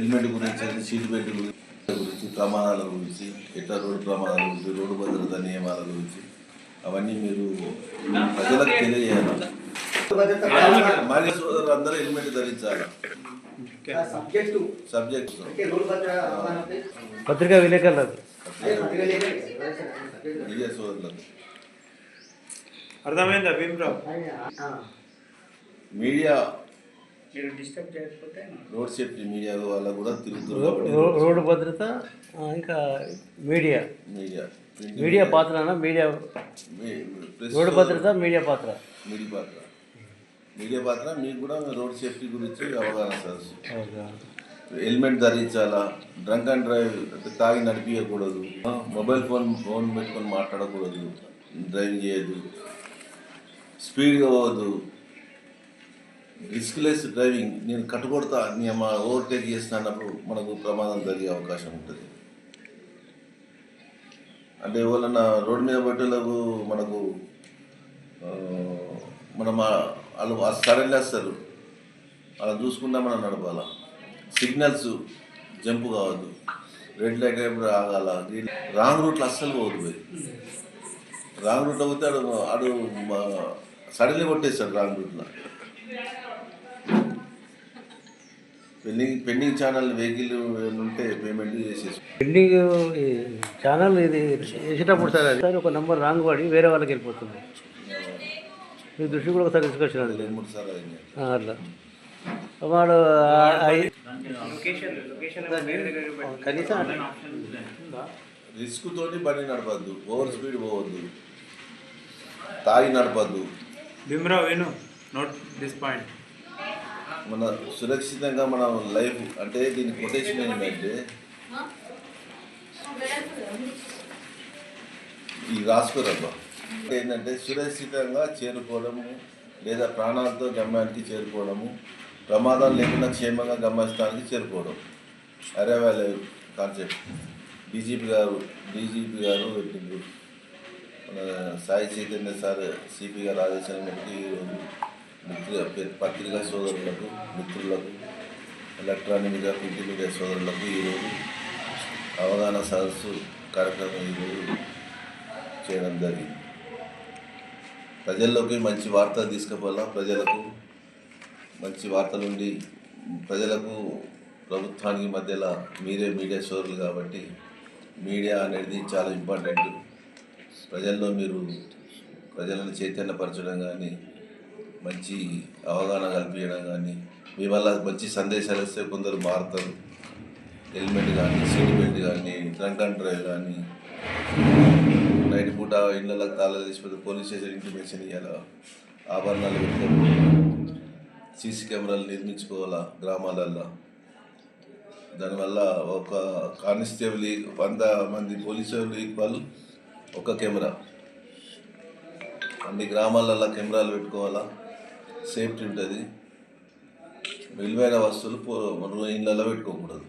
Helmet గురించి, seat belt గురించి, ప్రమాదాల గురించి, ఎట్లా రోడ్డు ప్రమాదాల గురించి, రోడ్డు భద్రత నియమాల గురించి అవన్నీ మీరు ప్రజలకు తెలియజేయాలి. మహిళా సోదరులు అందరూ హెల్మెట్ ధరించాలి. సబ్జెక్ట్ పత్రికా విలేకరులకు, మీడియా సోదరులకు అర్థమైందా Bhimarao? Media road safety media వాళ్ళకు కూడా తిరుగుతున్నారు. రోడ్డు భద్రత, ఇంకా మీడియా మీడియా మీడియా పాత్రనా? మీడియా రోడ్డు భద్రత మీడియా పాత్ర మీడియా పాత్ర మీకు కూడా రోడ్ సేఫ్టీ గురించి అవగాహన సదస్సు. హెల్మెట్ ధరించాలా, డ్రంక్ అండ్ డ్రైవ్ తాగి నడిపించకూడదు, మొబైల్ ఫోన్ పెట్టుకొని మాట్లాడకూడదు, డ్రైవింగ్ చేయదు, స్పీడ్గా పోవద్దు, రిస్క్లెస్ డ్రైవింగ్. నేను కట్టుకొడతా నేను ఓవర్టేక్ చేస్తున్నప్పుడు మనకు ప్రమాదం జరిగే అవకాశం ఉంటుంది. అంటే ఎవరన్నా రోడ్డు మీద పట్టేలకు మనకు మనం వాళ్ళు సడన్గా వస్తారు, అలా చూసుకుంటా మనం నడపాల. సిగ్నల్స్ జంప్ కావద్దు, రెడ్ లైట్ ఎప్పుడు ఆగాల, రాంగ్ రూట్లో అస్సలు పోవద్దు. రాంగ్ రూట్లో పోతే ఆడు సడన్గా కొట్టేస్తాడు రాంగ్ రూట్లో. పెండింగ్ ఛానల్ వెహికల్ ఉంటే పేమెంట్ చేసేసి పెండింగ్ ఛానల్ ఇది వేసేటప్పుడు సార్ ఒక నెంబర్ రాంగ్ పడి వేరే వాళ్ళకి వెళ్ళిపోతుంది. మీ దృష్టి కూడా ఒకసారి తీసుకొచ్చినాడు 2-3 సార్లు అయింది అట్లా. వాడు కనీసం రిస్క్ తోటి బండి నడపద్దు, ఓవర్ స్పీడ్ పోవద్దు, తాగి నడపద్దు. భీమరావు విను, నోట్ దిస్ పాయింట్. మన సురక్షితంగా మన లైఫ్ అంటే దీని కొటేషన్ ఏంటంటే ఈ రాసుకోరబ్బా ఏంటంటే సురక్షితంగా చేరుకోవడము లేదా ప్రాణాలతో గమ్యానికి చేరుకోవడము, ప్రమాదాలు లేకుండా క్షేమంగా గమ్యస్థానానికి చేరుకోవడం. అరైవల్ కాన్సెప్ట్ డీజీపీ గారు పెట్టిండ్రు. మన సాయి చైతన్య సార్ సిపి గారు ఆదేశాలను బట్టి పత్రికా సోదరులకు, మిత్రులకు, ఎలక్ట్రానిక్ మీడియా, ప్రింట్ మీడియా సోదరులకు ఈరోజు అవగాహన సదస్సు కార్యక్రమం ఈరోజు చేయడం జరిగింది. ప్రజల్లోకి మంచి వార్త తీసుకుపోవాలా, ప్రజలకు మంచి వార్తలు ఉండి ప్రజలకు ప్రభుత్వానికి మధ్యలో మీరే మీడియా సోదరులు కాబట్టి మీడియా అనేది చాలా ఇంపార్టెంట్. ప్రజల్లో మీరు ప్రజలను చైతన్యపరచడం కానీ, మంచి అవగాహన కల్పించడం కానీ, మీ వల్ల మంచి సందేశాలు వస్తే కొందరు మారుతారు. హెల్మెట్ కానీ, సీట్ బెల్ట్ కానీ, డ్రంక్ అండ్ డ్రైవ్ కానీ, నైట్ పూట ఇళ్ళకి తాళాలు తీసిపోతే పోలీస్ స్టేషన్ ఇంటిమేషన్ ఇవ్వాలా, ఆభరణాలు పెట్టుకోవాలి, సీసీ కెమెరాలు నిర్మించుకోవాలా గ్రామాలల్లో. దానివల్ల ఒక కానిస్టేబుల్ 100 మంది పోలీసులు ఈక్వల్ ఒక కెమెరా. అన్ని గ్రామాలల్లో కెమెరాలు పెట్టుకోవాలా, సేఫ్టీ ఉంటుంది. విలువైన వస్తువులు ఇళ్ళల్లో పెట్టుకోకూడదు.